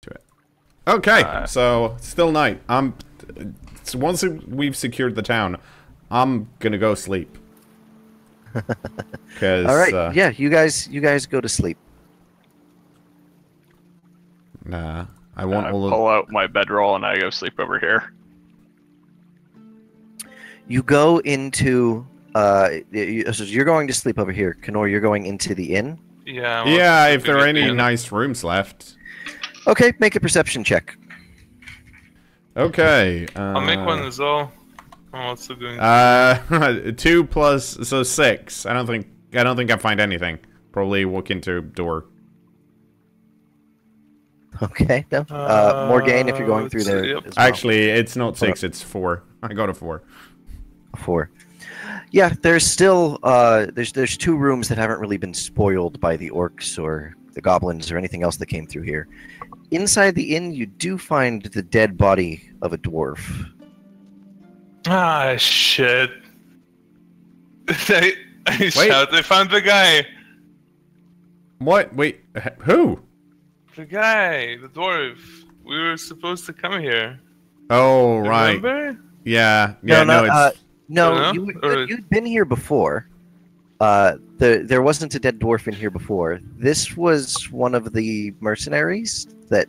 to it. Okay, so still night. So once we've secured the town, I'm gonna go sleep. Cause, All right, yeah, you guys go to sleep. Nah, I want all pull out my bedroll and I go sleep over here. You go into so you're going to sleep over here. cKnoor, you're going into the inn. Yeah. Yeah, if there are any nice rooms left. Okay, make a perception check. Okay. I'll make one as well. I'm also doing 2 plus, so 6. I don't think I find anything. Probably walk into a door. Okay, no. Morgaine, if you're going through there. Yep. As well. Actually, it's not 6, it's 4. I got a 4. 4. Yeah, there's still there's 2 rooms that haven't really been spoiled by the orcs or the goblins or anything else that came through here. Inside the inn, you do find the dead body of a dwarf. Ah, shit. I shout, I found the guy. What? Wait, who? The guy, the dwarf. We were supposed to come here. Oh, right. Remember? Yeah, no, no, you'd been here before. There wasn't a dead dwarf in here before. This was one of the mercenaries that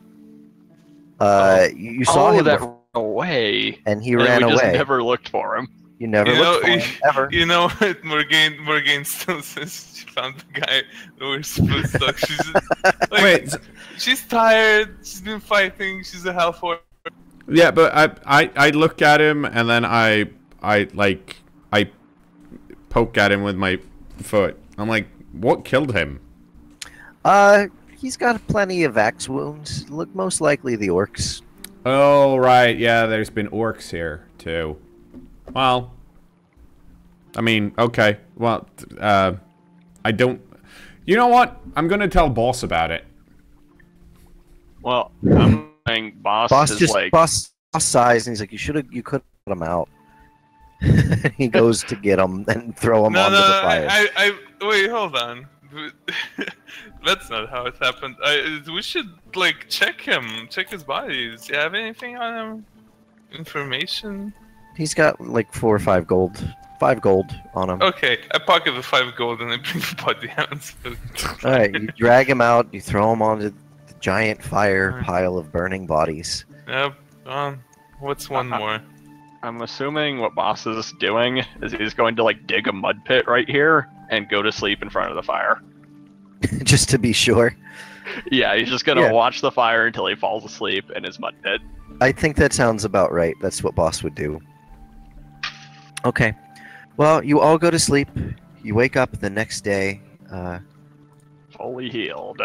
you saw him that ran away, and he ran away. We just never looked for him. You never looked for him, ever. You know what? Morgaine still says she found the guy that we're supposed to talk. She's like, wait, she's tired. She's been fighting. She's a half-orc. Yeah, but I look at him and then I poke at him with my foot. I'm like, what killed him? He's got plenty of axe wounds. Look, most likely the orcs. Oh, right. Yeah, there's been orcs here too. Well, I mean, okay. Well, I don't. You know what? I'm gonna tell boss about it. Well, I'm saying boss is like boss sighs and he's like, you could put him out. He goes to get him and throw him onto the fire. Wait, hold on. That's not how it happened. We should like check his bodies. Do you have anything on him? Information? He's got like 4 or 5 gold. 5 gold on him. Okay, I pocket the 5 gold and I bring the body out. Alright, you drag him out, you throw him onto the giant fire pile of burning bodies. Yep. What's one more? I'm assuming what boss is doing is he's going to like dig a mud pit right here and go to sleep in front of the fire. Just to be sure. Yeah, he's just gonna watch the fire until he falls asleep in his mud pit. I think that sounds about right. That's what boss would do. Okay. Well, you all go to sleep. You wake up the next day. Fully healed.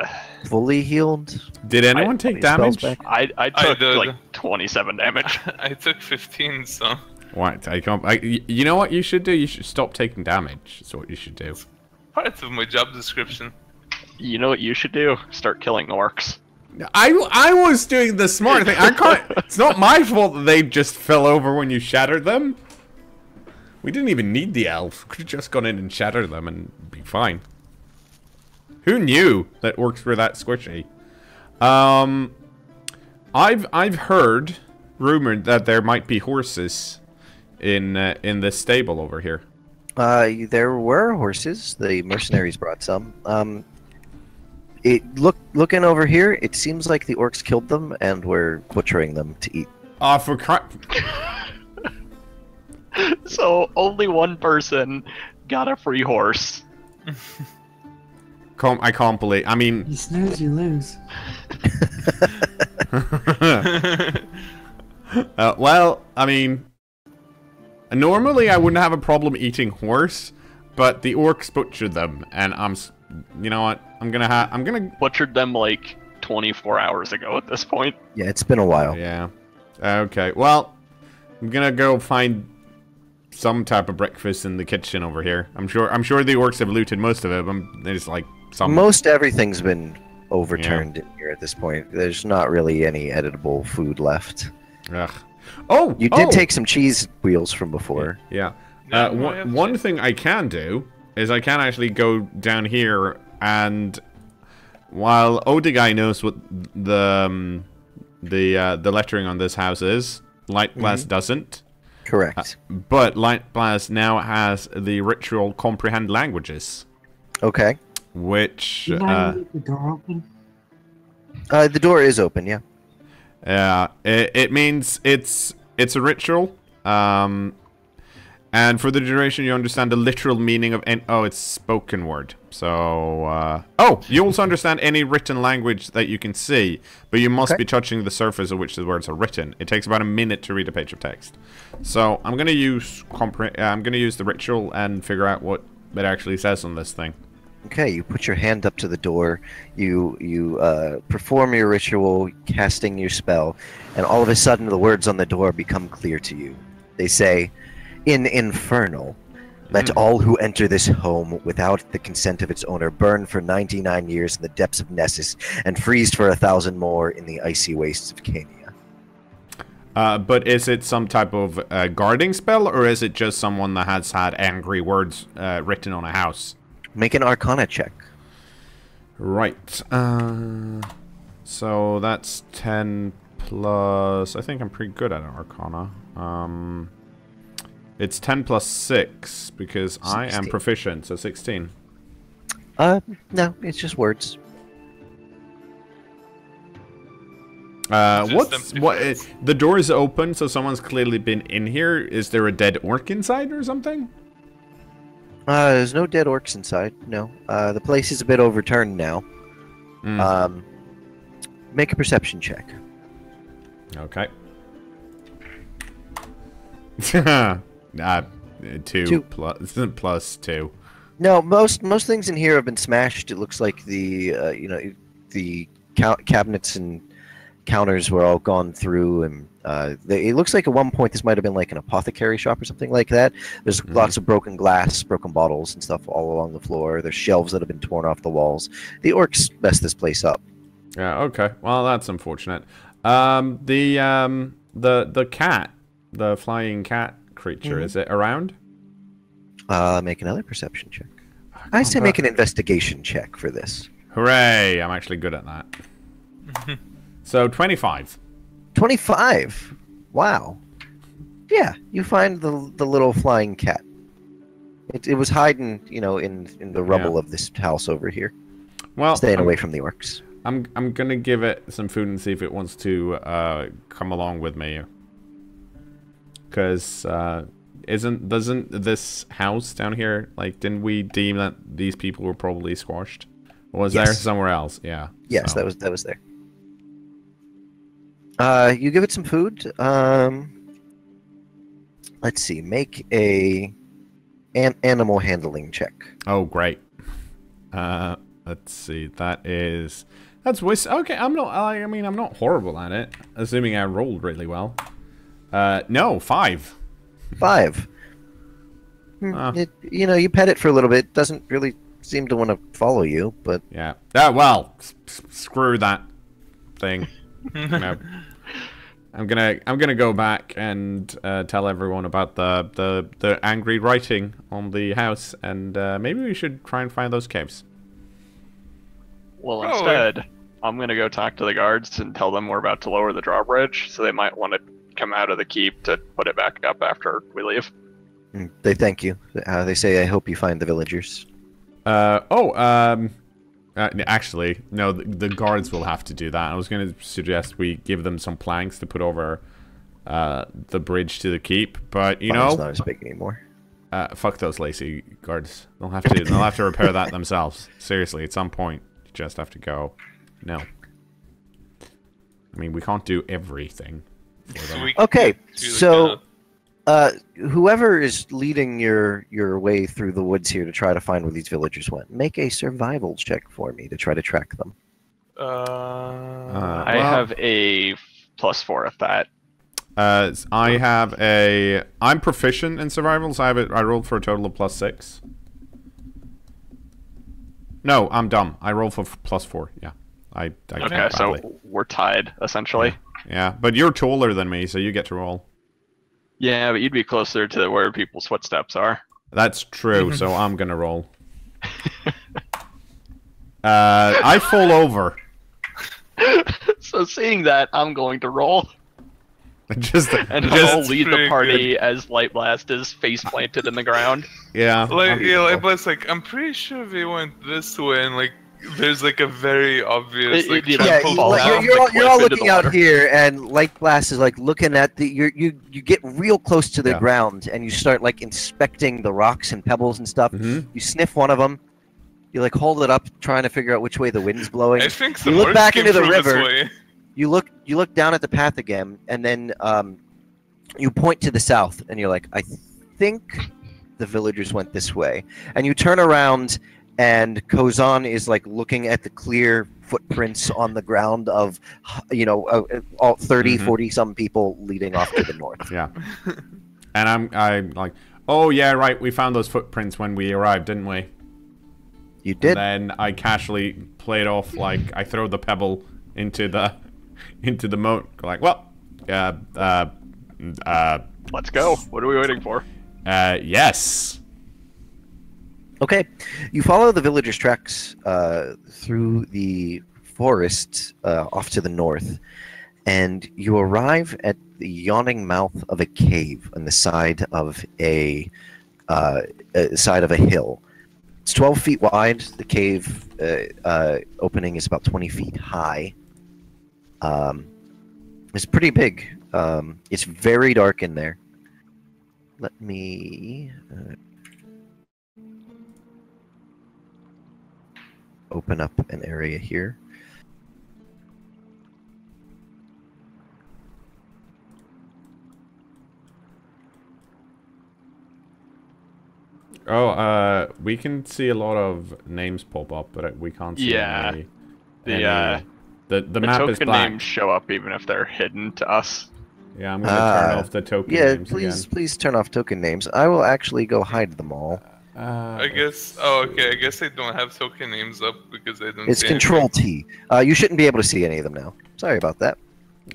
Fully healed? Did anyone take damage? I took like 27 damage. I took 15, so... What? You know what you should do? You should stop taking damage. That's what you should do. Part of my job description. You know what you should do? Start killing orcs. I was doing the smart thing. I can't. It's not my fault that they just fell over when you shattered them. We didn't even need the elf. We could have just gone in and shattered them and be fine. Who knew that orcs were that squishy? I've heard rumored that there might be horses in this stable over here. There were horses. The mercenaries brought some. Looking over here, it seems like the orcs killed them and were butchering them to eat. For crap. So only one person got a free horse. I can't believe. I mean, You snooze, you lose. well, I mean, normally I wouldn't have a problem eating horse, but the orcs butchered them, and you know what? I'm gonna butchered them like 24 hours ago at this point. Yeah, it's been a while. Yeah. Okay. Well, I'm gonna go find some type of breakfast in the kitchen over here. I'm sure the orcs have looted most of it. But there's like some. Most everything's been overturned in here at this point. There's not really any editable food left. Ugh. Oh, you did take some cheese wheels from before. Yeah. One thing I can do is I can actually go down here and while Odigai knows what the the lettering on this house is. Light Blast doesn't. Correct. But Light Blast now has the ritual comprehend languages. Okay. Which Did I leave the door open? The door is open, yeah. it means it's a ritual. And for the duration, you understand the literal meaning of it's spoken word. So, you also understand any written language that you can see, but you must be touching the surface of which the words are written. It takes about a minute to read a page of text. So, I'm gonna use the ritual and figure out what it actually says on this thing. Okay, you put your hand up to the door, you perform your ritual, casting your spell, and all of a sudden the words on the door become clear to you. They say, "In Infernal, let all who enter this home without the consent of its owner burn for 99 years in the depths of Nessus and freeze for 1,000 more in the icy wastes of Cania." But is it some type of guarding spell, or is it just someone that has had angry words written on a house? Make an Arcana check. Right. So that's 10 plus... I think I'm pretty good at Arcana. It's 10 plus 6, because 16. I am proficient, so 16. No, it's just words. The door is open, so someone's clearly been in here. Is there a dead orc inside or something? There's no dead orcs inside, no. The place is a bit overturned now. Make a perception check. Okay. 2 plus 2. No, most things in here have been smashed. It looks like the cabinets and counters were all gone through, and it looks like at one point this might have been like an apothecary shop or something like that. There's lots of broken glass, broken bottles and stuff all along the floor. There's shelves that have been torn off the walls. The orcs messed this place up. Yeah, okay. Well, that's unfortunate. The cat, the flying cat creature, is it around? Make another perception check. I say make an investigation check for this. Hooray! I'm actually good at that. So, 25. 25? Wow. Yeah, you find the little flying cat. It was hiding, in the rubble of this house over here. Well, staying away from the orcs. I'm gonna give it some food and see if it wants to come along with me. Because doesn't this house down here, like, didn't we deem that these people were probably squashed? Or was there somewhere else? Yeah. Yes, so. that was there. You give it some food. Let's see. Make an animal handling check. Oh, great. Let's see. That's okay. I'm not horrible at it, assuming I rolled really well. No, 5. 5. You pet it for a little bit. It doesn't really seem to want to follow you, but yeah. Well, screw that thing. No. I'm gonna go back and tell everyone about the angry writing on the house, and maybe we should try and find those caves. Well, instead, I'm gonna go talk to the guards and tell them we're about to lower the drawbridge, so they might want to come out of the keep to put it back up after we leave. They thank you. They say, "I hope you find the villagers." Actually, no, the guards will have to do that. I was going to suggest we give them some planks to put over the bridge to the keep, but it's not as big anymore. Fuck those lazy guards. They'll have to repair that themselves. Seriously, at some point, you just have to go. No. I mean, we can't do everything. Okay, so whoever is leading your way through the woods here to try to find where these villagers went, make a survival check for me to try to track them. I have a +4 at that. I'm proficient in survival, so I rolled for a total of +6. No, I'm dumb. I rolled for +4. Yeah. Okay, so we're tied essentially. Yeah, but you're taller than me, so you get to roll. Yeah, but you'd be closer to where people's footsteps are. That's true, so I'm gonna roll. I fall over. So seeing that, I'm going to roll. And I'll lead the party as Light Blast is face planted in the ground. Yeah. Light Blast, like, I'm pretty sure they went this way, and like, there's like a very obvious like. You're all looking out here, and Light Blast is like looking at the. You get real close to the ground, and you start like inspecting the rocks and pebbles and stuff. You sniff one of them. You like hold it up, trying to figure out which way the wind's blowing. I think you look back into the river. Way. You look down at the path again, and then you point to the south, and you're like, I think the villagers went this way. And you turn around, and Kozan is like looking at the clear footprints on the ground of, all 30, 40 some people leading off to the north. Yeah. And I'm like, oh yeah, right. We found those footprints when we arrived, didn't we? You did. And then I casually played off like I throw the pebble into the moat. Like, well, let's go. What are we waiting for? Yes. Okay, you follow the villagers' tracks through the forest off to the north, and you arrive at the yawning mouth of a cave on the side of a hill. It's 12 feet wide. The cave opening is about 20 feet high. It's pretty big. It's very dark in there. Let me open up an area here. Oh, we can see a lot of names pop up, but we can't see any. The map is token black. Names show up even if they're hidden to us. Yeah, I'm gonna turn off the token names again. Please turn off token names. I will actually go hide them all. I guess. Oh, okay. I guess I don't have token names up because I don't. It's see Control T. You shouldn't be able to see any of them now. Sorry about that.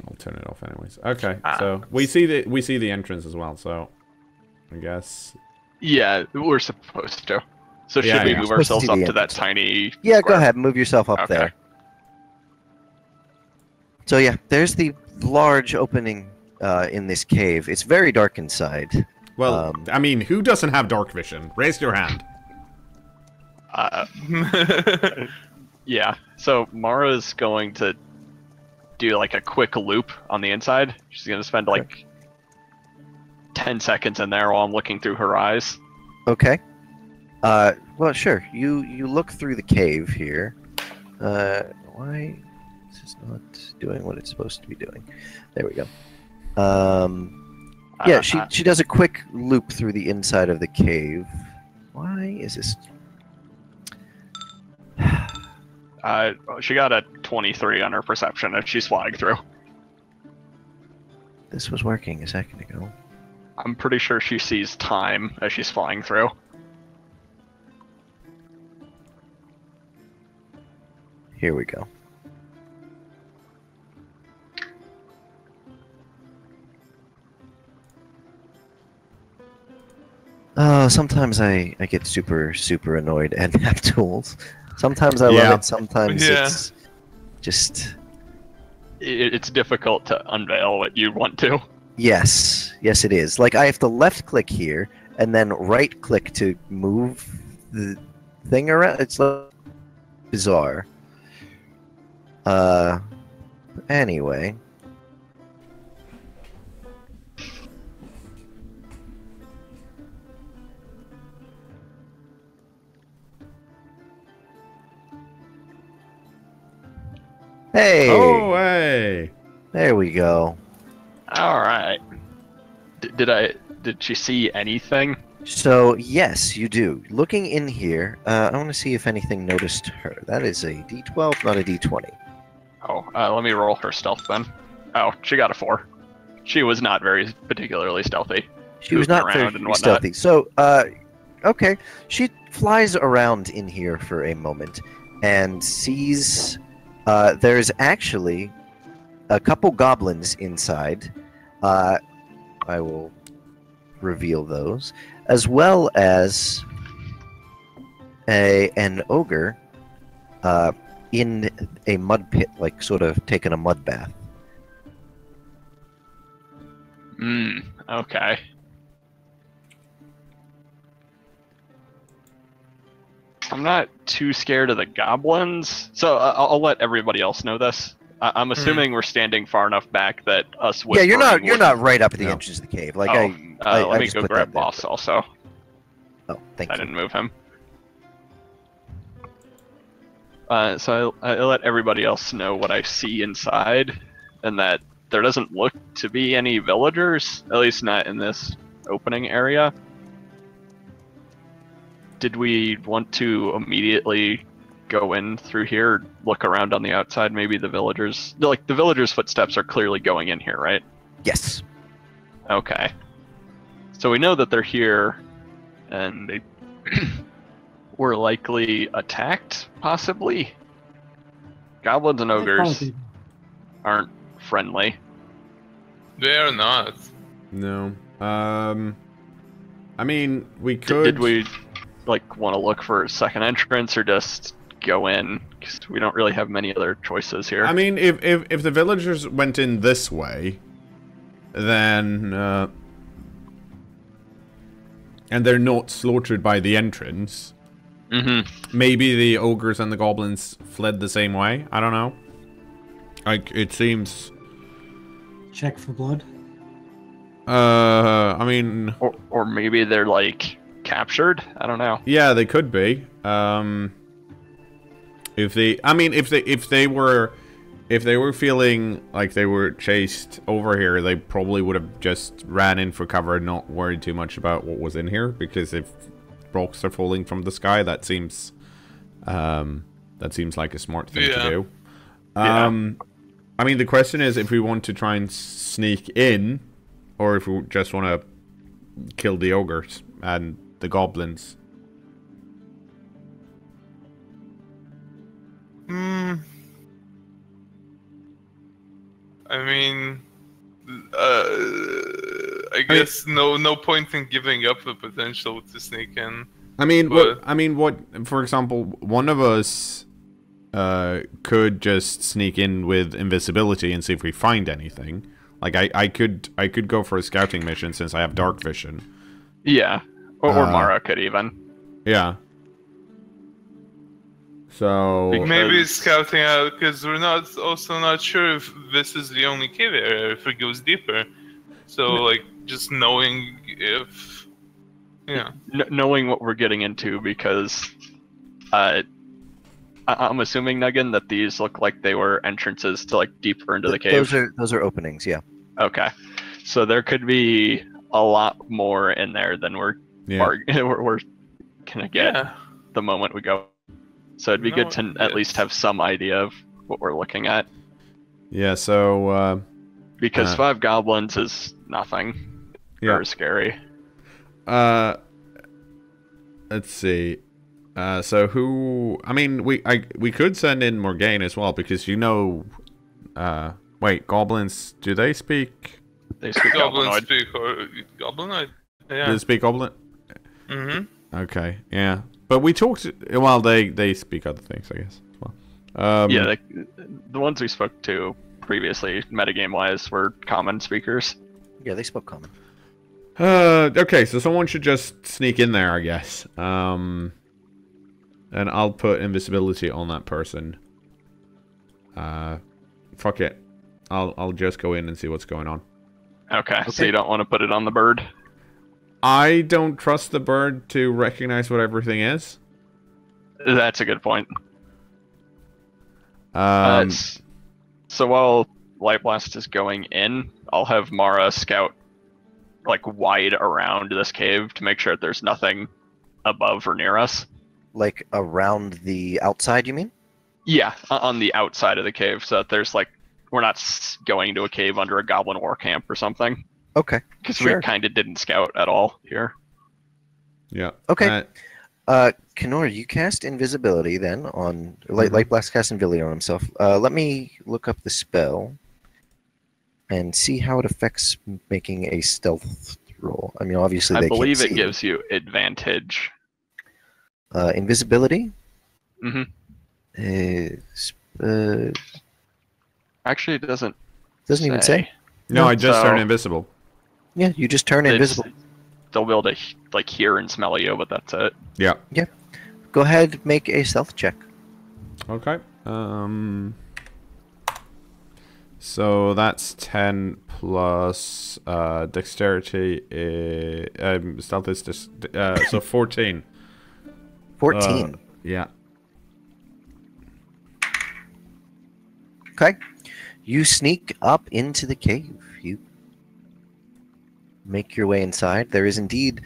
I'll turn it off anyways. Okay, so we see the entrance as well. So, I guess. Yeah, we're supposed to. So should we move ourselves up to that tiny? Yeah, square? go ahead. Move yourself up there. So yeah, there's the large opening in this cave. It's very dark inside. Well, I mean, who doesn't have dark vision? Raise your hand. Yeah. So Mara's going to do like a quick loop on the inside. She's going to spend like 10 seconds in there while I'm looking through her eyes. Okay. Well, sure. You look through the cave here. Why? This is not doing what it's supposed to be doing. There we go. Yeah, she does a quick loop through the inside of the cave. Why is this? She got a 23 on her perception as she's flying through. This was working a second ago. I'm pretty sure she sees time as she's flying through. Here we go. Sometimes I get super annoyed at map tools. Sometimes I love it, sometimes it's just... It's difficult to unveil what you want to. Yes, it is. Like, I have to left-click here, and then right-click to move the thing around. It's like bizarre. Anyway... Hey! Oh, hey! There we go. All right. Did she see anything? So yes, you do. Looking in here, I want to see if anything noticed her. That is a D12, not a D20. Oh, let me roll her stealth then. Oh, she got a 4. She was not very particularly stealthy. She was not very stealthy. So, okay, she flies around in here for a moment and sees. There's actually a couple goblins inside. I will reveal those, as well as an ogre in a mud pit, like sort of taking a mud bath. Okay. I'm not too scared of the goblins, so I'll let everybody else know this. I'm assuming we're standing far enough back that us. Yeah, you're not right up at the No. entrance of the cave. Like Let I me just go put grab that there. boss also. Oh, thank I you. didn't move him. So I let everybody else know what I see inside, and that there doesn't look to be any villagers, at least not in this opening area. Did we want to immediately go in through here, look around on the outside? Maybe the villagers, like the villagers' footsteps are clearly going in here, right? Yes. Okay. So we know that they're here, and they were likely attacked, possibly. Goblins and ogres aren't friendly. They are not. No. I mean, we could. Did we want to look for a second entrance or just go in? Because we don't really have many other choices here. I mean, if the villagers went in this way, then and they're not slaughtered by the entrance, maybe the ogres and the goblins fled the same way. I don't know. Like, it seems. Check for blood. I mean, or maybe they're captured. I don't know. yeah, they could be. If they were feeling like they were chased over here, they probably would have just ran in for cover and not worried too much about what was in here. Because if rocks are falling from the sky, that seems like a smart thing to do. I mean, the question is if we want to try and sneak in, or if we just want to kill the ogres and the goblins. I mean, I guess no point in giving up the potential to sneak in. I mean, but... what? For example, one of us could just sneak in with invisibility and see if we find anything. Like I could go for a scouting mission since I have dark vision. Yeah, or Mara could even. Yeah. So maybe scouting out, because we're not sure if this is the only cave area, if it goes deeper. So just knowing if, knowing what we're getting into, because I'm assuming, Nuggin, that these look like they were entrances to deeper into the cave. Those are openings, yeah. Okay, so there could be a lot more in there than we're gonna get the moment we go. So it'd be good to at least have some idea of what we're looking at. Yeah, so because 5 goblins is nothing. Very scary. Let's see. So who? I mean, we could send in Morgane as well, because wait, goblins? Do they speak? They speak goblins. Goblinoid. Speak Goblinoid. Yeah. Do they speak goblin? Okay, yeah. But we talked. Well, they speak other things, I guess. As well. Yeah, the ones we spoke to previously, metagame-wise, were common speakers. Yeah, they spoke common. Okay, so someone should just sneak in there, I guess. And I'll put invisibility on that person. Fuck it. I'll just go in and see what's going on. Okay, so you don't want to put it on the bird? I don't trust the bird to recognize what everything is. That's a good point. Um, So while Light Blast is going in, I'll have Mara scout wide around this cave to make sure that there's nothing above or near us. Like around the outside, you mean? Yeah, on the outside of the cave, so that there's we're not going to a cave under a goblin war camp or something. Okay. Because we kind of didn't scout at all here. Yeah. Okay. cKnoor, you cast invisibility then on Light Blast cast invisibility on himself. Let me look up the spell and see how it affects making a stealth roll. I mean, obviously I they believe can't it see gives you advantage. invisibility. Mm-hmm. Actually, it doesn't. Doesn't even say. No, I just So- turned invisible. Yeah, you just turn invisible. They'll be able to like hear and smell you, but that's it. Yeah. Go ahead, make a stealth check. Okay. So that's 10 plus dexterity. Stealth is just so 14. 14. Yeah. Okay. You sneak up into the cave. You make your way inside. There is indeed...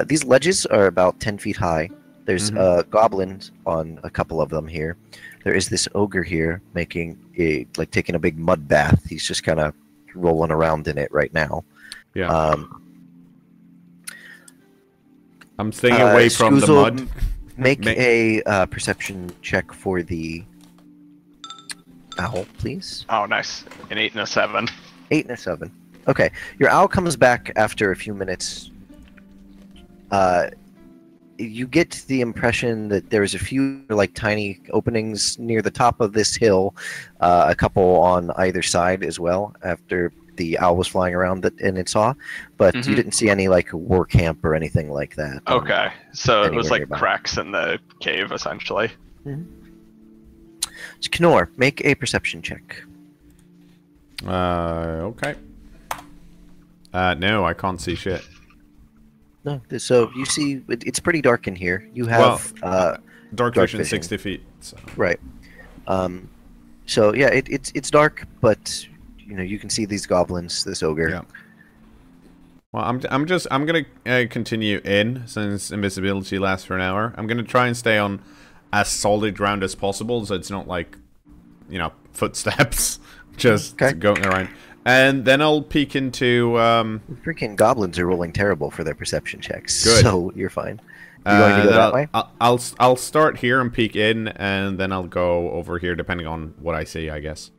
these ledges are about 10 feet high. There's goblins on a couple of them here. There is this ogre here making taking a big mud bath. He's just kind of rolling around in it right now. Yeah. I'm staying away from the Scoozle, mud. Make a perception check for the owl, please. Oh, nice. An 8 and a 7. 8 and a 7. Okay, your owl comes back after a few minutes. You get the impression that there's a few like tiny openings near the top of this hill, a couple on either side as well. After the owl was flying around and it saw, but you didn't see any like war camp or anything like that. Okay, so it was anywhere like nearby. cracks in the cave, essentially. So cKnoor, make a perception check. Okay. No, I can't see shit. No, so you see it's pretty dark in here. You have Dark vision 60 feet. So. right. So yeah, it's dark, but you know you can see these goblins, this ogre. Yeah. Well, I'm gonna continue in since invisibility lasts for an hour. I'm gonna try and stay on as solid ground as possible, so it's not like, you know, footsteps just going around. And then I'll peek into. Freaking goblins are rolling terrible for their perception checks. Good. So you're fine. You're going to go that way? I'll start here and peek in, and then I'll go over here depending on what I see, I guess.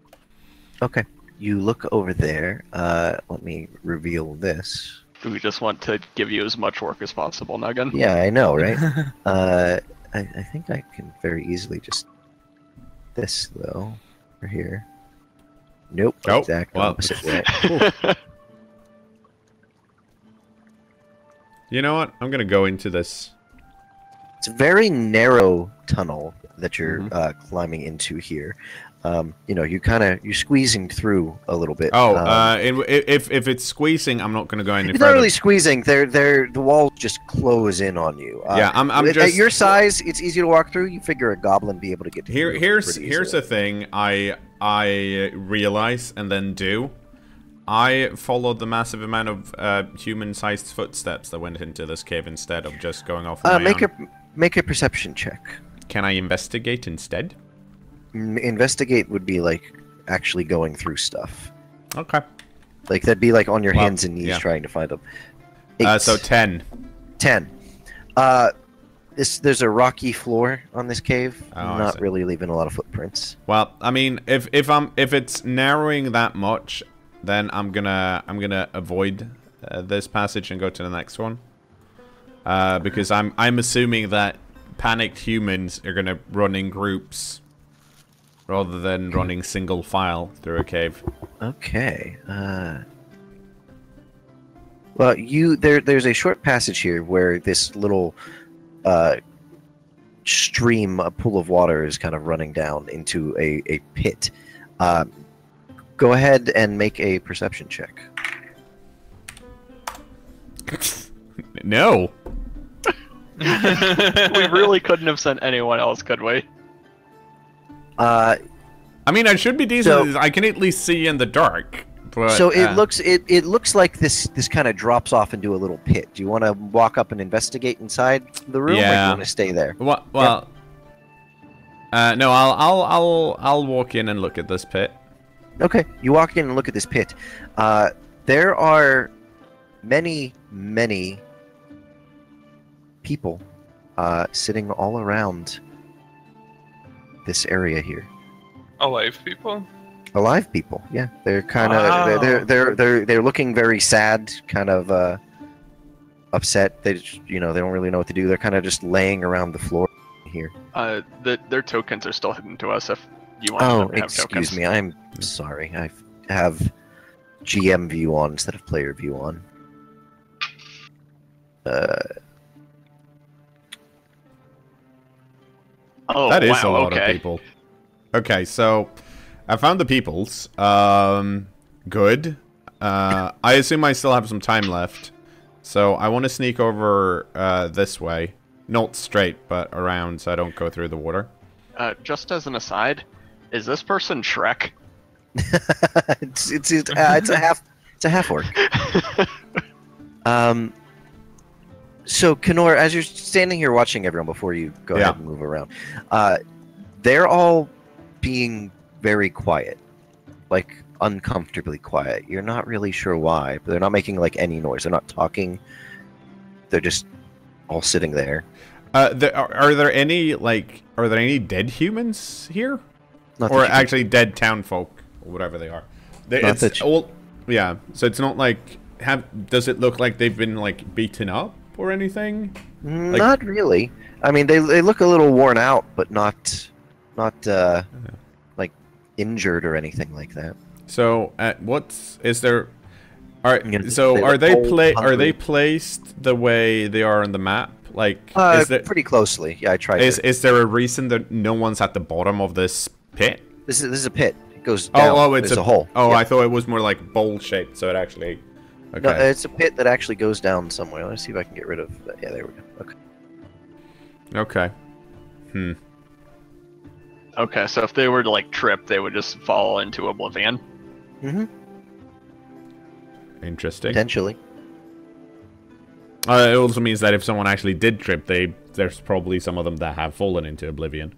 Okay. You look over there. Let me reveal this. We just want to give you as much work as possible, Nuggin. Yeah, I know, right? I think I can very easily just this though, over here. Nope. Oh, Exact well. opposite way. You know what? I'm gonna go into this. It's a very narrow tunnel that you're climbing into here. You know, you're squeezing through a little bit. Oh, if it's squeezing, I'm not gonna go any It's further. not really squeezing. The walls just close in on you. Yeah, I'm at just your size. It's easy to walk through. You figure a goblin be able to get to here. you Here's pretty the easily. thing. I realize and then do. I followed the massive amount of human-sized footsteps that went into this cave instead of just going off on my own. Make a perception check. Can I investigate instead? Investigate would be like actually going through stuff. Okay. Like that'd be like on your Well, hands and knees yeah. trying to find them. 8. So 10. 10. There's a rocky floor on this cave. Oh, I not see. really leaving a lot of footprints. Well, I mean, if it's narrowing that much, then I'm gonna avoid this passage and go to the next one. Because I'm assuming that panicked humans are gonna run in groups rather than running single file through a cave. Okay. Well, there's a short passage here where this little stream, a pool of water, is kind of running down into a pit. Go ahead and make a perception check. No. We really couldn't have sent anyone else, could we? Uh, I mean, I should be decent. So- I can at least see in the dark. But, so it looks like this kind of drops off into a little pit. Do you want to walk up and investigate inside the room, or do you Yeah. want to stay there? Well, no. I'll walk in and look at this pit. Okay, you walk in and look at this pit. There are many people sitting all around this area here. Alive people? Alive people, yeah. They're kind of Wow. they're looking very sad, kind of upset. They just, they don't really know what to do. They're kind of just laying around the floor here? Their tokens are still hidden to us. If you want Oh, them to have excuse tokens. me. I'm sorry. I have GM view on instead of player view on. Oh, That is wow, a lot okay. of people. Okay, so I found the peoples. Good. I assume I still have some time left. So I want to sneak over this way. Not straight, but around so I don't go through the water. Just as an aside, is this person Shrek? it's a half orc. So cKnoor, as you're standing here watching everyone before you go ahead and move around, they're all being very quiet, like uncomfortably quiet. You're not really sure why, but they're not making like any noise. They're not talking. They're just all sitting there. Are there any dead humans here, Not or that you can- actually dead town folk or whatever they are? Not that you- Yeah. So it's not like does it look like they've been like beaten up or anything? Like- Not really. I mean, they look a little worn out, but not like injured or anything like that. So is there? Are Yeah, so they are look they old, are they hungry. placed the way they are on the map? Like is there Pretty closely. Yeah, I tried. is there a reason that no one's at the bottom of this pit? This is a pit. It goes down. It's There's a hole. Oh, Yeah. I thought it was more like bowl shaped, so it actually. Okay. No, it's a pit that actually goes down somewhere. Let's see if I can get rid of that. Yeah, there we go. Okay. Okay. Okay, so if they were to like trip, they would just fall into oblivion. Mm-hmm. Interesting. Potentially. It also means that if someone actually did trip, there's probably some of them that have fallen into oblivion.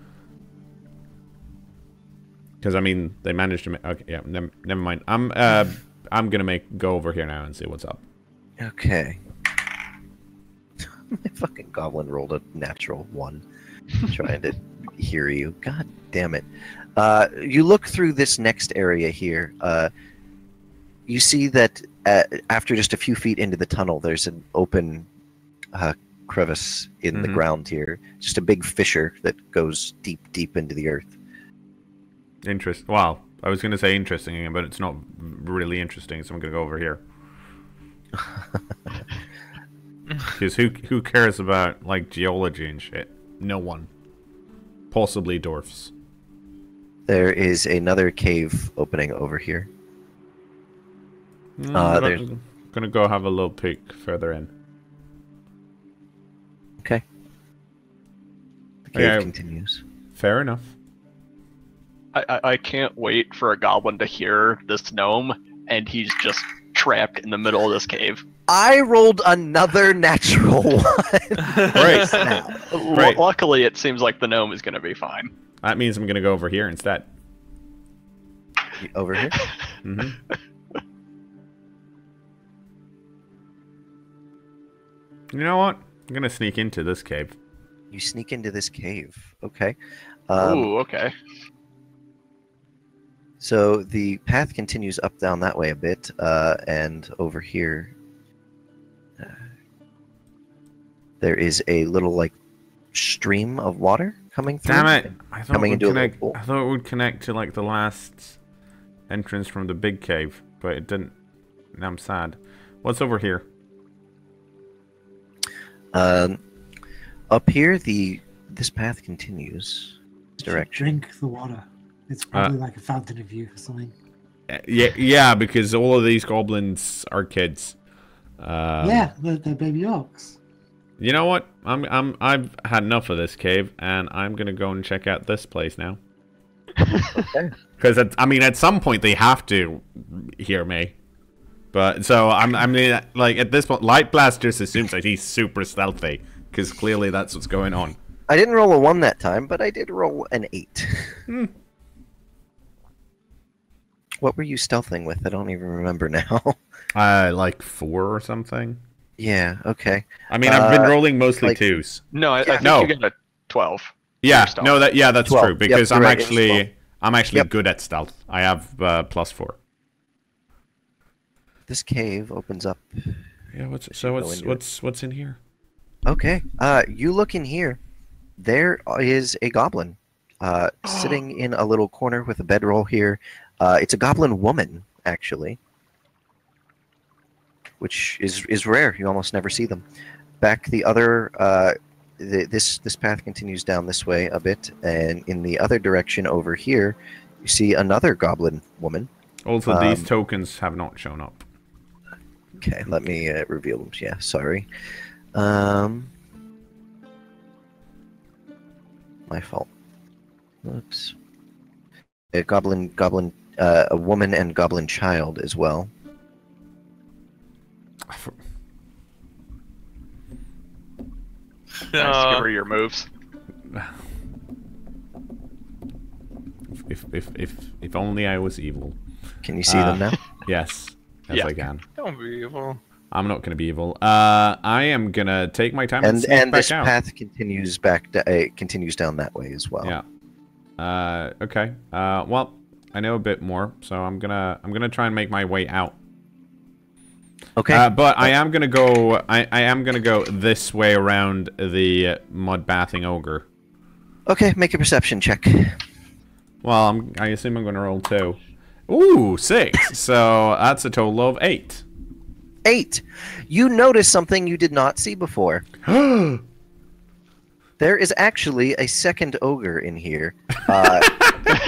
Because I mean, they managed to. Okay, yeah, never mind. I'm gonna go over here now and see what's up. Okay. My fucking goblin rolled a natural 1, trying to hear you. God damn it! You look through this next area here. You see that after just a few feet into the tunnel, there's an open crevice in the ground here. Just a big fissure that goes deep into the earth. Wow. I was going to say interesting, but it's not really interesting, so I'm going to go over here. Because who cares about, like, geology and shit? No one. Possibly dwarfs. There is another cave opening over here. I'm going to go have a little peek further in. Okay. The cave continues. Fair enough. I can't wait for a goblin to hear this gnome, and he's just trapped in the middle of this cave. I rolled another natural 1. Great. Right. Luckily, it seems like the gnome is going to be fine. That means I'm going to go over here instead. Over here? Mm-hmm. You know what? I'm going to sneak into this cave. You sneak into this cave. Okay. Ooh, okay. So the path continues up down that way a bit, and over here there is a little like stream of water coming through. Damn it! I thought Coming it would into a connect. little pool. I thought it would connect to like the last entrance from the big cave, but it didn't. Now I'm sad. What's over here? Up here, this path continues this direction. Drink the water. It's probably like a fountain of youth or something. Yeah, because all of these goblins are kids. Yeah, they're baby orcs. You know what? I've had enough of this cave, and I'm gonna go and check out this place now. Okay. Because I mean, at some point they have to hear me. But so I mean, like at this point, Light Blast just assumes that he's super stealthy, because clearly that's what's going on. I didn't roll a 1 that time, but I did roll an 8. What were you stealthing with? I don't even remember now. Like 4 or something. Yeah. Okay. I mean, I've been rolling mostly like- 2s. No, I think No. you get a 12. Yeah, stealth. no, that's 12. true because Yep, I'm you're right, it was 12. actually Yep. good at stealth. I have +4. This cave opens up. Yeah, what's go into in here? Okay. You look in here. there is a goblin sitting in a little corner with a bedroll here. It's a goblin woman, actually, which is rare. You almost never see them. Back the other, this path continues down this way a bit, and in the other direction over here, you see another goblin woman. Also, these tokens have not shown up. Okay, let me reveal them. Yeah, sorry. My fault. Oops. A a woman and goblin child as well. Nice, give her your moves. If only I was evil. Can you see them now? Yes. Yes, Yeah. I can. Don't be evil. I'm not going to be evil. I am going to take my time and sneak And back this out. path continues continues down that way as well. Yeah. Okay. Well, I know a bit more, so I'm gonna try and make my way out. Okay. But I am gonna go. I am gonna go this way around the mud bathing ogre. Okay, make a perception check. Well, I assume I'm gonna roll 2. Ooh, 6. So that's a total of 8. 8. You notice something you did not see before. There is actually a second ogre in here,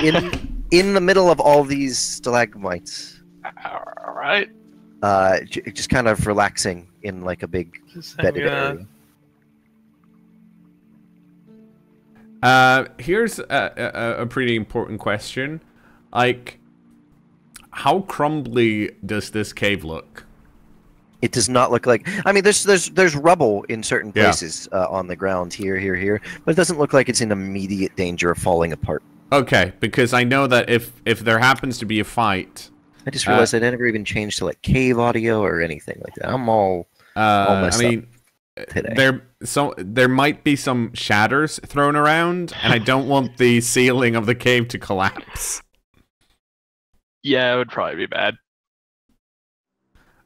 in the middle of all these stalagmites. All right. Just kind of relaxing in like a big Just bedded hanging out. area. Here's a pretty important question. Like, how crumbly does this cave look? It does not look like. I mean, there's rubble in certain Yeah. places on the ground here, but it doesn't look like it's in immediate danger of falling apart. Okay, because I know that if there happens to be a fight, I just realized I never even changed to like cave audio or anything like that. I'm all I messed mean, up today. there might be some shatters thrown around, and I don't want the ceiling of the cave to collapse. Yeah, it would probably be bad.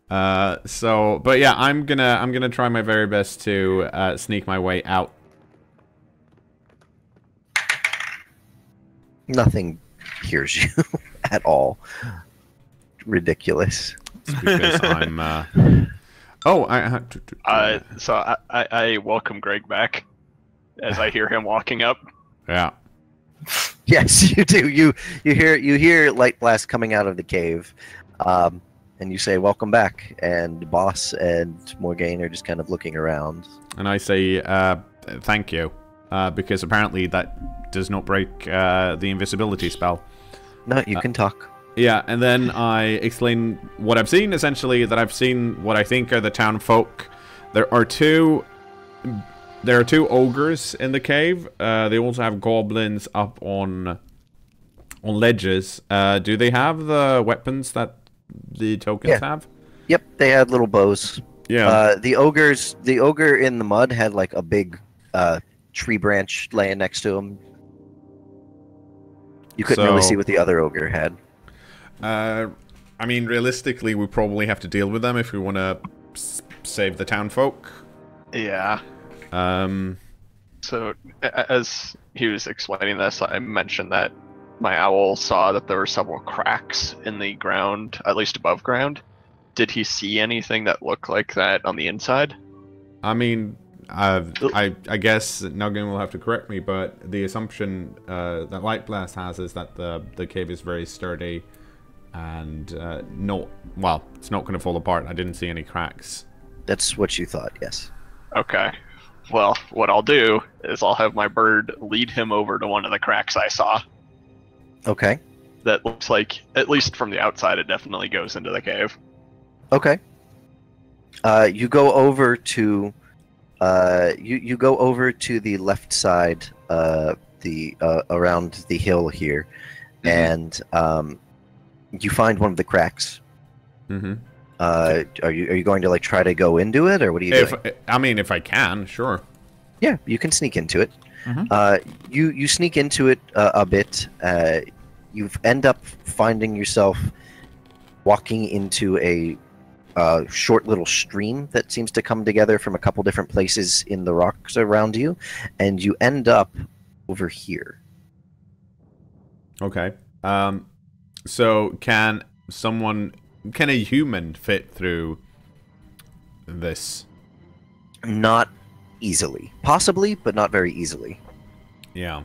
But yeah, I'm gonna try my very best to sneak my way out. Nothing hears you at all. Ridiculous. It's because I'm. Oh, So I welcome Greg back as I hear him walking up. yeah. Yes, you do. You hear light blast coming out of the cave, and you say, "Welcome back." And Boss and Morgaine are just kind of looking around. And I say, thank you, because apparently that does not break the invisibility spell. No, you can talk. Yeah, and then I explain what I've seen, essentially, that I've seen what I think are the town folk. There are two ogres in the cave. They also have goblins up on ledges. Do they have the weapons that the tokens have? Yep, they had little bows. Yeah. The ogre in the mud had like a big tree branch laying next to him. You couldn't really see what the other ogre had. I mean, realistically, we probably have to deal with them if we want to save the town folk. Yeah. So as he was explaining this, I mentioned that my owl saw that there were several cracks in the ground, at least above ground. Did he see anything that looked like that on the inside? I mean, I guess Nugget will have to correct me, but the assumption that Light Blast has is that the cave is very sturdy and it's not going to fall apart. I didn't see any cracks. That's what you thought, yes. Okay. Well, what I'll do is I'll have my bird lead him over to one of the cracks I saw. Okay. That looks like, at least from the outside, it definitely goes into the cave. Okay. You go over to you go over to the left side, around the hill here, and you find one of the cracks. Mm-hmm. Are you going to like try to go into it, or what are you doing? I mean, if I can, sure. Yeah, you can sneak into it. Mm-hmm. You sneak into it a bit. You end up finding yourself walking into a short little stream that seems to come together from a couple different places in the rocks around you, and you end up over here. Okay. So can a human fit through this? Not easily. Possibly, but not very easily. Yeah.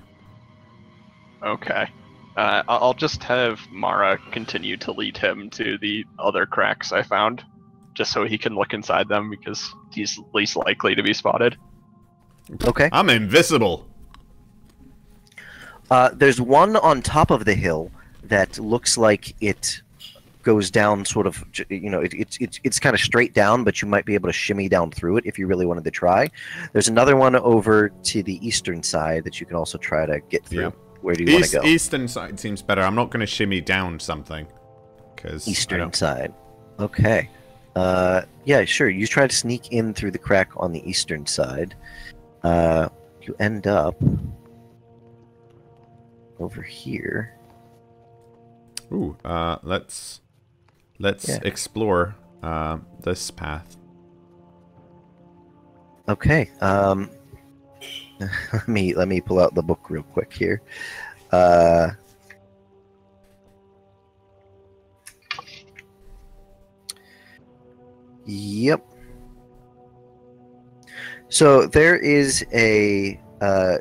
Okay. I'll just have Mara continue to lead him to the other cracks I found, just so he can look inside them, because he's least likely to be spotted. Okay. I'm invisible. There's one on top of the hill that looks like it goes down sort of, you know, it's kind of straight down, but you might be able to shimmy down through it if you really wanted to try. There's another one over to the eastern side that you can also try to get through. Yeah. Where do you want to go? Eastern side seems better. I'm not going to shimmy down something. Eastern side. Okay. Yeah, sure. You try to sneak in through the crack on the eastern side. You end up over here. Ooh, let's explore this path. Okay. Let me pull out the book real quick here. Yep. So there is a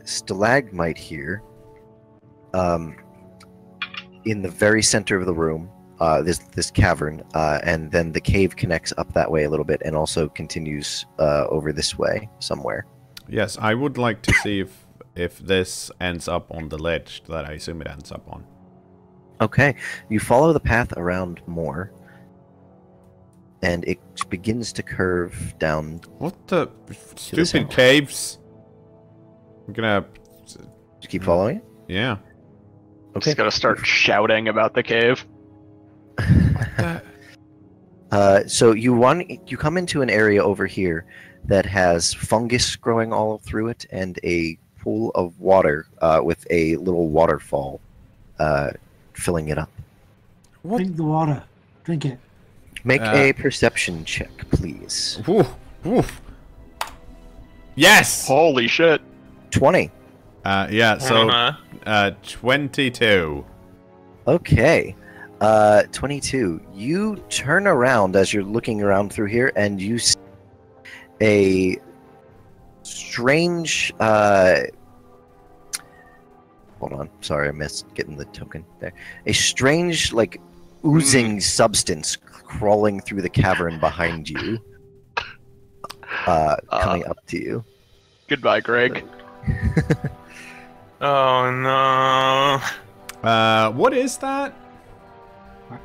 stalagmite here, in the very center of the room. This cavern, and then the cave connects up that way a little bit, and also continues over this way somewhere. Yes, I would like to see if this ends up on the ledge that I assume it ends up on. Okay, you follow the path around more, and it begins to curve down. What the stupid caves? I'm gonna Just keep following it? Yeah. Okay. Just gotta start shouting about the cave. So you come into an area over here that has fungus growing all through it, and a pool of water with a little waterfall filling it up. What? Drink the water. Drink it. Make a perception check, please. Woof, woof. Yes. Holy shit. 20. Yeah. So 22. Okay. 22. You turn around as you're looking around through here, and you see a strange. Hold on. Sorry, I missed getting the token there. A strange, like, oozing substance crawling through the cavern behind you. Coming up to you. Goodbye, Greg. Oh no. What is that?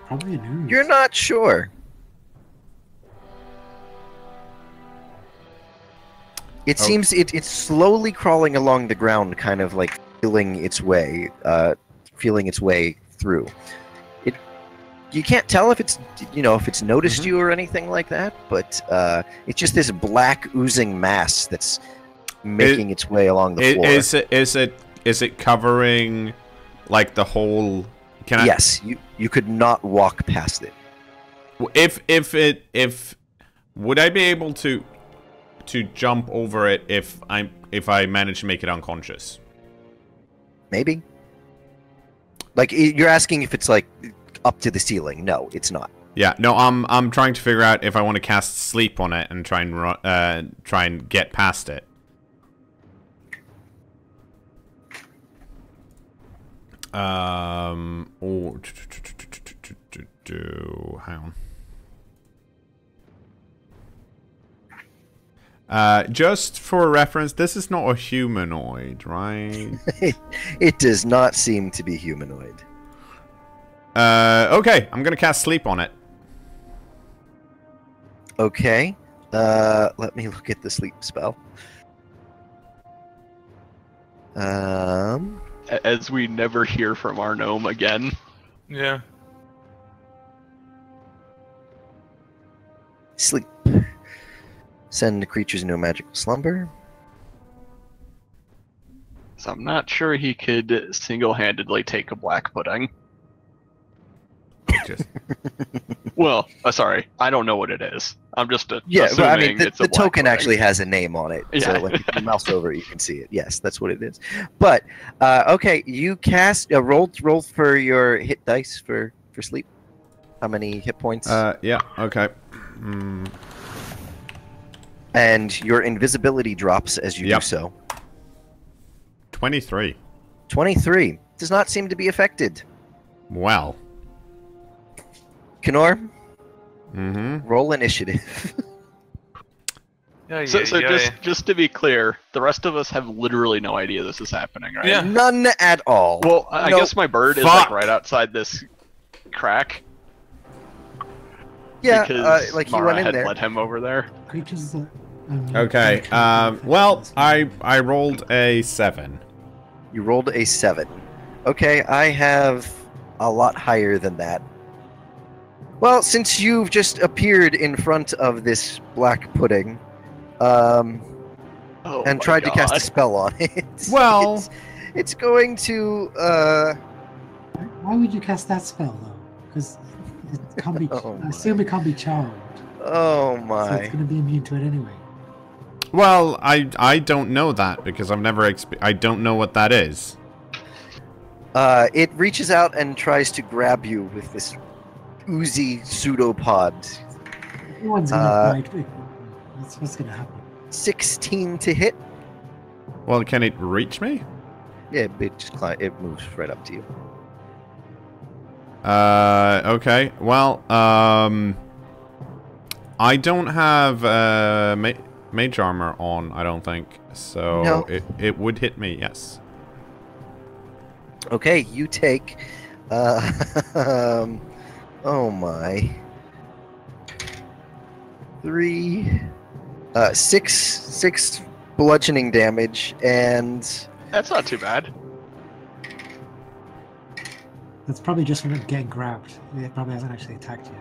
Probably an ooze. You're not sure. It seems it's slowly crawling along the ground, kind of like feeling its way through. You can't tell if it's noticed you or anything like that, but it's just this black oozing mass that's making its way along the floor. Is it covering like the whole? Yes, you could not walk past it. If would I be able to jump over it if I manage to make it unconscious? Maybe. Like, you're asking if it's like up to the ceiling. No, it's not. Yeah, no, I'm trying to figure out if I want to cast sleep on it and try and get past it. Hang on. Just for reference, this is not a humanoid, right? It does not seem to be humanoid. Okay, I'm gonna cast sleep on it. Okay. Let me look at the sleep spell. As we never hear from our gnome again. Yeah. Sleep. Send creatures into a magical slumber. So I'm not sure he could single-handedly take a black pudding. Just Well, sorry, I don't know what it is. I'm just Yeah, assuming but I mean, it's the a black token pudding. actually has a name on it. Yeah. So like, if you mouse over it, you can see it. Yes, that's what it is. But okay, you cast roll for your hit dice for sleep. How many hit points? Yeah, okay. And your invisibility drops as you do Yep. so. 23. 23 does not seem to be affected. Well. cKnoor, Mm-hmm. roll initiative. Yeah, So, yeah. just to be clear, the rest of us have literally no idea this is happening, right? Yeah. None at all. Well, I No. guess my bird is Fuck. like right outside this crack. Yeah, Because like he Mara went in had there. led him over there. Creatures that. Okay, well, I rolled a 7. You rolled a 7. Okay, I have a lot higher than that. Well, since you've just appeared in front of this black pudding, Oh and my tried to cast a God. spell on it, Well- it's going to, Why would you cast that spell though? Because it can't be. Oh I assume it can't be charmed, oh so it's my. going to be immune to it anyway. Well, I don't know that because I've never I don't know what that is. It reaches out and tries to grab you with this oozy pseudopod. Everyone's going to die. That's what's going to happen. 16 to hit. Well, can it reach me? Yeah, it moves right up to you. Okay. Well, I don't have mage armor on, I don't think. So No. it would hit me, yes. Okay, you take. Oh my. 6 bludgeoning damage and That's not too bad. That's probably just from it getting grabbed. It probably hasn't actually attacked you.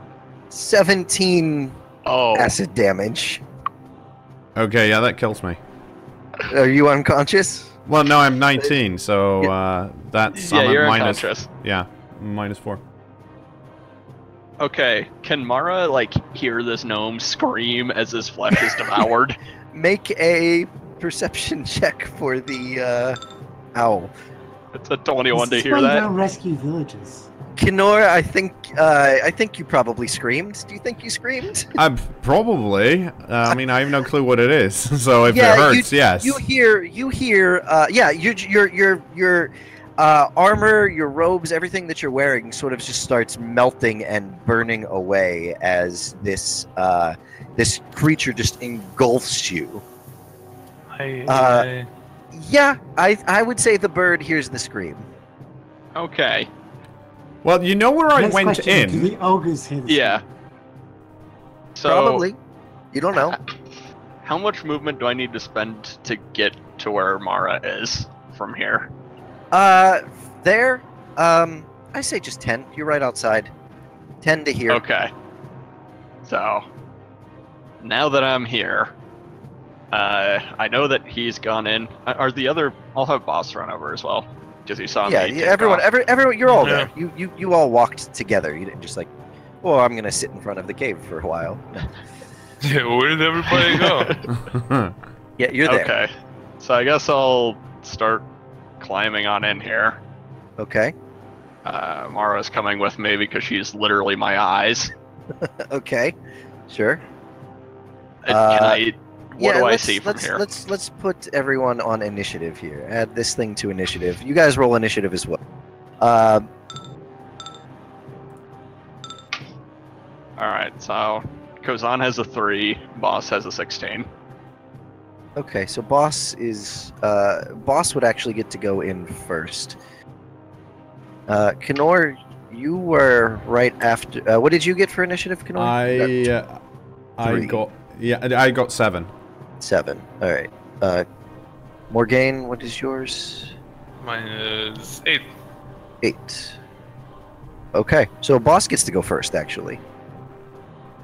17 Oh, acid damage. Okay, yeah, that kills me. Are you unconscious? Well, no, I'm 19, so that's yeah, I'm at you're minus. unconscious. Yeah, -4. Okay, can Mara like hear this gnome scream as his flesh is devoured? Make a perception check for the owl. It's a 21 to This is hear why you that. don't rescue villages. cKnoor, I think you probably screamed. Do you think you screamed? Probably. I mean, I have no clue what it is. So if Yeah, it hurts, yes. You hear, yeah, your armor, your robes, everything that you're wearing sort of just starts melting and burning away as this this creature just engulfs you. Yeah, I would say the bird hears the scream. Okay. Well, you know where I Next went question, do in. the ogres hear this? Yeah. So Probably. You don't know. How much movement do I need to spend to get to where Mara is from here? There, I say just 10. You're right outside. 10 to here. Okay. So now that I'm here, I know that he's gone in. Are the other? I'll have Boss run over as well, because he saw Yeah, me. yeah, take everyone, off. everyone, you're all Yeah. there. You all walked together. You didn't just like, oh, I'm gonna sit in front of the cave for a while. Yeah, where did everybody go? Yeah, you're there. Okay. So I guess I'll start climbing on in here. Okay. Mara's coming with me because she's literally my eyes. Okay. Sure. Can I? What do I let's- see from let's, here? Let's put everyone on initiative here. Add this thing to initiative. You guys roll initiative as well. All right. So Kozan has a 3. Boss has a 16. Okay, so boss would actually get to go in first. cKnoor, you were right after. What did you get for initiative, cKnoor? You got I got 7. 7. All right. Morgaine, what is yours? Mine is 8. 8. Okay, so boss gets to go first, actually.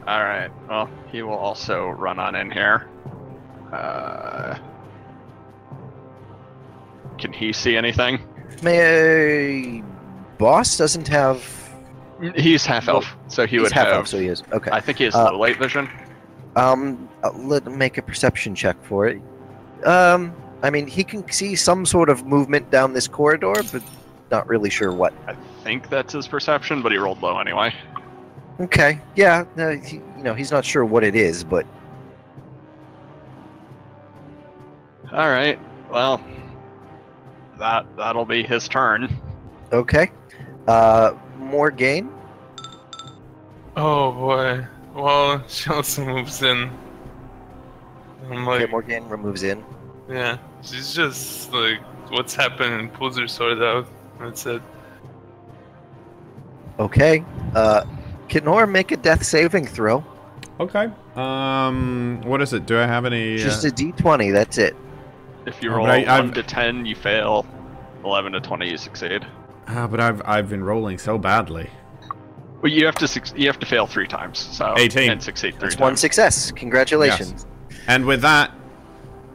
All right. Well, he will also run on in here. Can he see anything? Boss doesn't have He's half elf, so he He's would half have. elf, so he is. Okay. I think he has low light vision. Let him make a perception check for it. I mean, he can see some sort of movement down this corridor, but not really sure what. I think that's his perception, but he rolled low anyway. Okay. Yeah. He's not sure what it is, but All right. Well, that'll be his turn. okay. Morgaine. Oh boy. Well, she also moves in. I'm Okay, like, Morgaine moves in. yeah. She's just like, what's happening? Pulls her sword out. That's it. Okay. cKnoor, make a death saving throw. Okay. What is it? Do I have any? Just a D20. That's it. If you Oh, roll but 1 to 10, you fail. 11 to 20, you succeed. But I've been rolling so badly. Well, you have to fail 3 times. So 18. and succeed 3 That's times. one success. Congratulations. And with that,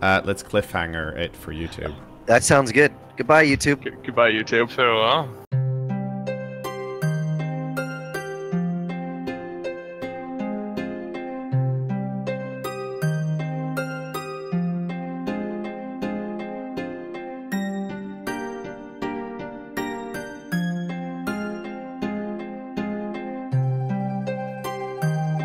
let's cliffhanger it for YouTube. That sounds good. Goodbye, YouTube. Goodbye, YouTube. Farewell.